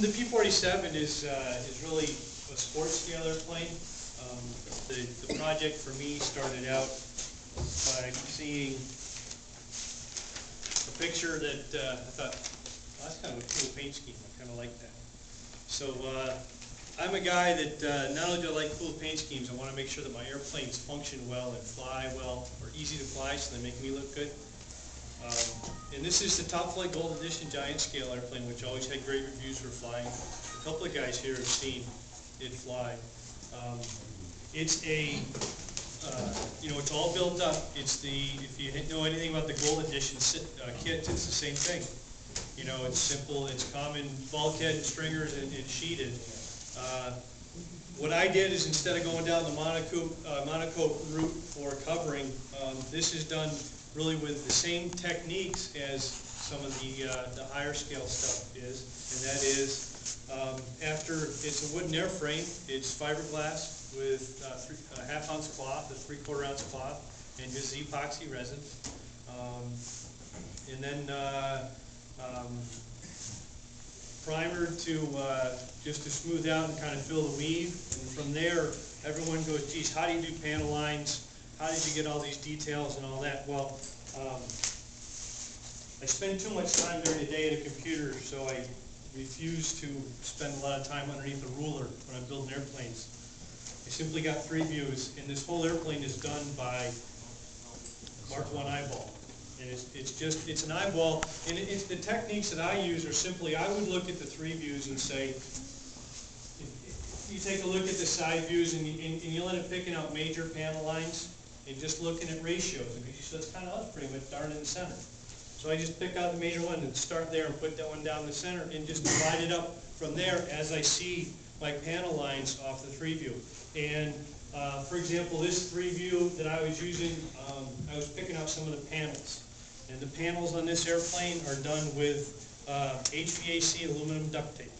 The P-47 is really a sports scale airplane. The project for me started out by seeing a picture that I thought, well, that's kind of a cool paint scheme. I kind of like that. So I'm a guy that not only do I like cool paint schemes, I want to make sure that my airplanes function well and fly well, or easy to fly, so they make me look good. And this is the Top Flight Gold Edition Giant Scale airplane, which always had great reviews for flying. A couple of guys here have seen it fly. It's a, it's all built up. It's the, if you know anything about the Gold Edition kit, it's the same thing. You know, it's simple, it's common bulkhead and stringers and sheeted. What I did is, instead of going down the monocoque route for covering, this is done really with the same techniques as some of the higher scale stuff is, and that is, after it's a wooden airframe, it's fiberglass with a half-ounce cloth, a three-quarter-ounce cloth, and just epoxy resin, and then primer just to smooth out and kind of fill the weave. And from there, everyone goes, geez, how do you do panel lines? How did you get all these details and all that? Well, I spend too much time during the day at a computer, so I refuse to spend a lot of time underneath a ruler when I'm building airplanes. I simply got 3 views, and this whole airplane is done by Mark I eyeball. And it's an eyeball, and it's the techniques that I use are simply, I would look at the 3 views and say, you take a look at the side views and you'll end up picking out major panel lines and just looking at ratios, because so it's kind of us pretty much darn in the center. So I just pick out the major one and start there and put that one down the center and just divide it up from there as I see my panel lines off the 3 view. And for example, this 3 view that I was using, I was picking out some of the panels. And the panels on this airplane are done with HVAC aluminum duct tape.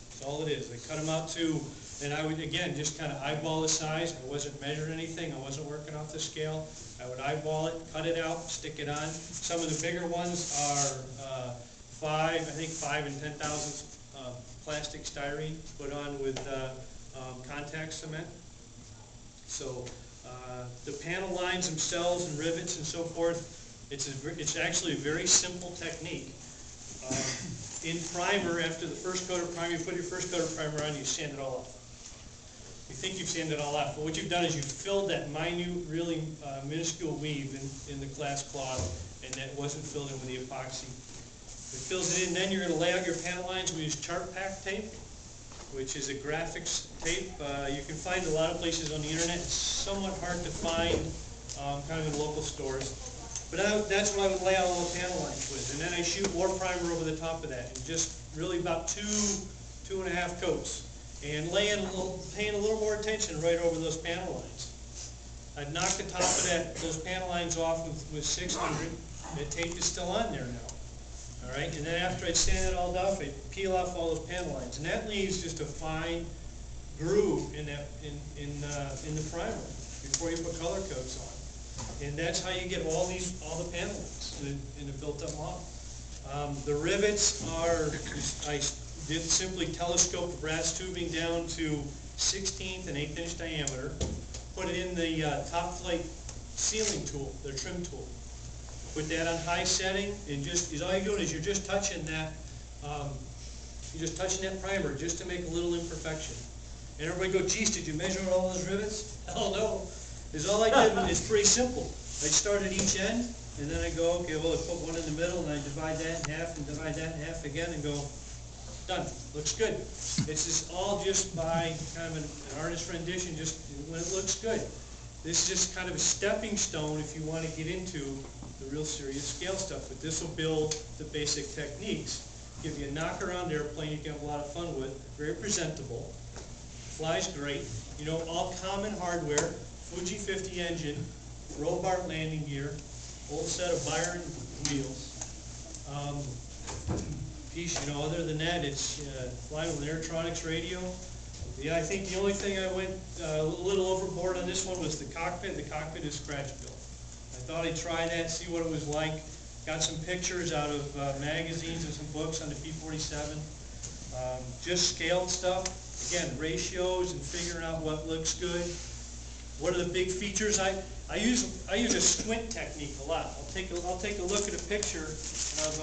That's all it is. I cut them out to, and I would, again, just kind of eyeball the size. I wasn't measuring anything. I wasn't working off the scale. I would eyeball it, cut it out, stick it on. Some of the bigger ones are 5 and 10 thousandths plastic styrene put on with contact cement. So the panel lines themselves and rivets and so forth, it's actually a very simple technique. In primer, after the first coat of primer, you put your first coat of primer on, you sand it all off. You think you've sanded it all off, but what you've done is you've filled that minute, really minuscule weave in the glass cloth, and that wasn't filled in with the epoxy. It fills it in, then you're going to lay out your panel lines. We use chart pack tape, which is a graphics tape. You can find a lot of places on the internet. It's somewhat hard to find kind of in local stores. But that's what I would lay out all the panel lines with. And then I shoot more primer over the top of that, and just really about 2.5 coats. And paying a little more attention right over those panel lines. I'd knock the top of those panel lines off with 600. The tape is still on there now. All right, and then after I'd sand it all off, I'd peel off all those panel lines, and that leaves just a fine groove in the primer before you put color coats on. And that's how you get all the panel lines in a built-up model. The rivets are, I did simply telescope the brass tubing down to 16th and 1/8 inch diameter, put it in the Top Flight sealing tool, their trim tool. Put that on high setting, and all you're doing is you're just touching that, primer just to make a little imperfection. And everybody go, geez, did you measure all those rivets? Hell no. Because all I did is pretty simple. I start at each end, and then I go, okay, well, I put one in the middle, and I divide that in half, and divide that in half again, and go, done. Looks good. It's just all just by kind of an artist rendition, just when it looks good. This is just kind of a stepping stone if you want to get into the real serious scale stuff. But this will build the basic techniques. Give you a knock-around airplane you can have a lot of fun with. Very presentable. Flies great. You know, all common hardware. Fuji 50 engine, Robart landing gear, old set of Byron wheels. Other than that, it's flying with an Airtronics radio. Yeah, I think the only thing I went a little overboard on this one was the cockpit. The cockpit is scratch built. I thought I'd try that, see what it was like. Got some pictures out of magazines and some books on the P-47. just scaled stuff. Again, ratios and figuring out what looks good. What are the big features? I use a squint technique a lot. I'll take a look at a picture and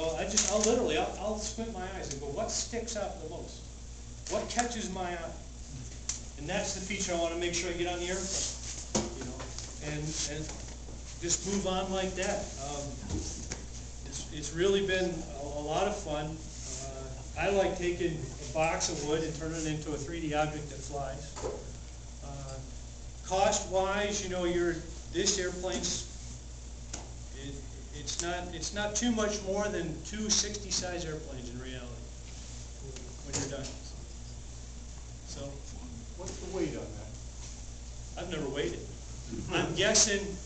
I'll squint my eyes and go, what sticks out the most? What catches my eye? And that's the feature I want to make sure I get on the airplane. You know, and just move on like that. It's really been a lot of fun. I like taking a box of wood and turning it into a 3D object that flies. Cost-wise, you know, this airplane's it's not too much more than 2 60-size airplanes in reality when you're done. So, what's the weight on that? I've never weighed it. I'm guessing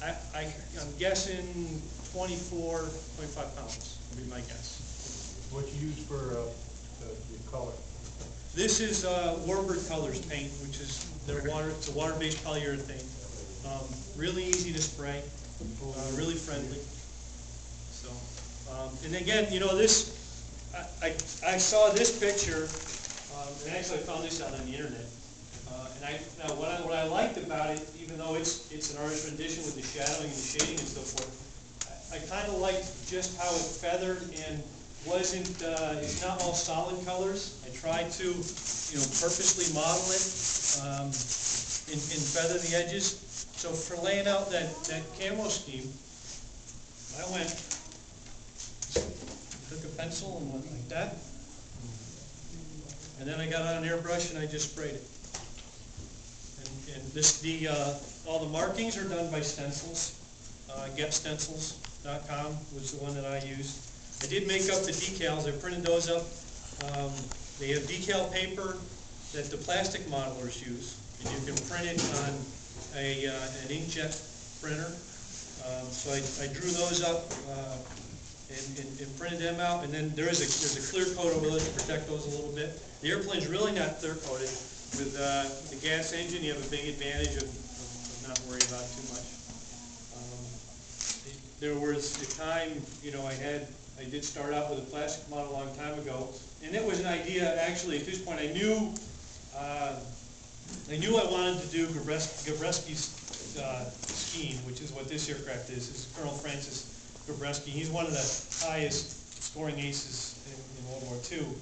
24.5 pounds would be my guess. What you use for the color? This is Warbird Colors paint, which is it's a water-based polyurethane. Really easy to spray, really friendly. So, and again, you know, this, I saw this picture, and actually I found this out on the internet. Now what I liked about it, even though it's an artist rendition with the shadowing and the shading and so forth, I kind of liked just how it feathered and it's not all solid colors. I tried to, you know, purposely model it and feather the edges. So for laying out that camo scheme, I took a pencil and went like that, and then I got on an airbrush and I just sprayed it. And all the markings are done by stencils. GetStencils.com was the one that I used. I did make up the decals. I printed those up. They have decal paper that the plastic modelers use, and you can print it on an inkjet printer. So I drew those up and printed them out, and then there's a clear coat over those to protect those a little bit. The airplane's really not clear coated. With the gas engine, you have a big advantage of not worrying about too much. There was a time, you know, I did start out with a plastic model a long time ago, and it was an idea, actually, at this point, I knew I wanted to do Gabreski's scheme, which is what this aircraft is Colonel Francis Gabreski. He's one of the highest scoring aces in World War II.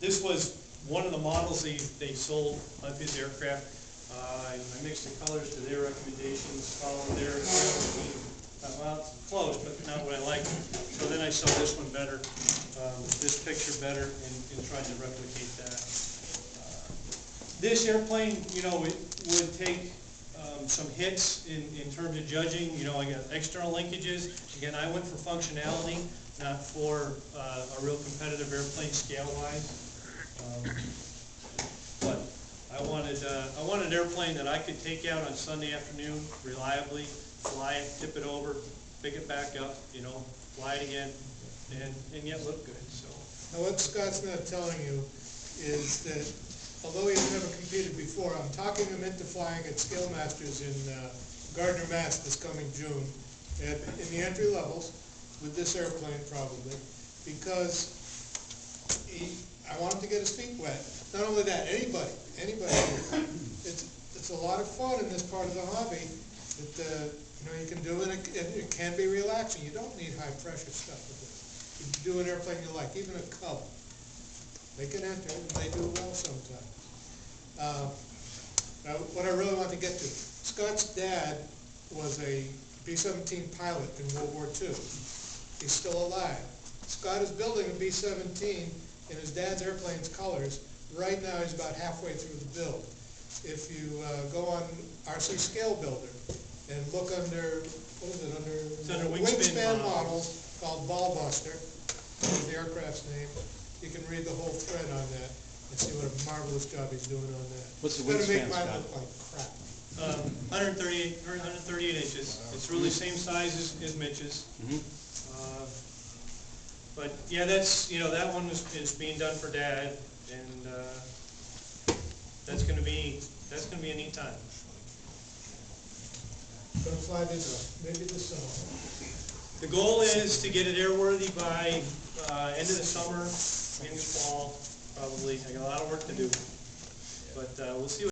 This was one of the models they sold of his aircraft. I mixed the colors to their recommendations, followed their well, it's close, but not what I like. So then I saw this one better, this picture better, and tried to replicate that. This airplane, you know, it would take some hits in terms of judging. You know, I got external linkages. Again, I went for functionality, not for a real competitive airplane scale-wise. But I wanted an airplane that I could take out on Sunday afternoon reliably, fly it, tip it over, pick it back up, you know, fly it again, and yet look good. So. Now what Scott's not telling you is that although he's never competed before, I'm talking him into flying at Scale Masters in Gardner, Mass. This coming June, in the entry levels with this airplane probably, because I want him to get his feet wet. Not only that, anybody. It's a lot of fun in this part of the hobby that you know, you can do it, and it can be relaxing. You don't need high pressure stuff with this. You can do an airplane you like, even a Cub. They can enter, and they do well sometimes. Now, what I really want to get to, Scott's dad was a B-17 pilot in World War II. He's still alive. Scott is building a B-17 in his dad's airplane's colors. Right now, he's about halfway through the build. If you go on RC Scale Builder and look under, what is it, under Wingspan models called Ballbuster, is the aircraft's name. You can read the whole thread on that and see what a marvelous job he's doing on that. What's the It's going to wingspan, make mine Scott? look like crap. 138 inches. It's really same size as Mitch's. But yeah, that's, you know, that one is being done for Dad, and that's going to be a neat time. Going to fly this, maybe this summer. The goal is to get it airworthy by end of the summer, beginning of fall. probably, I got a lot of work to do. But, we'll see what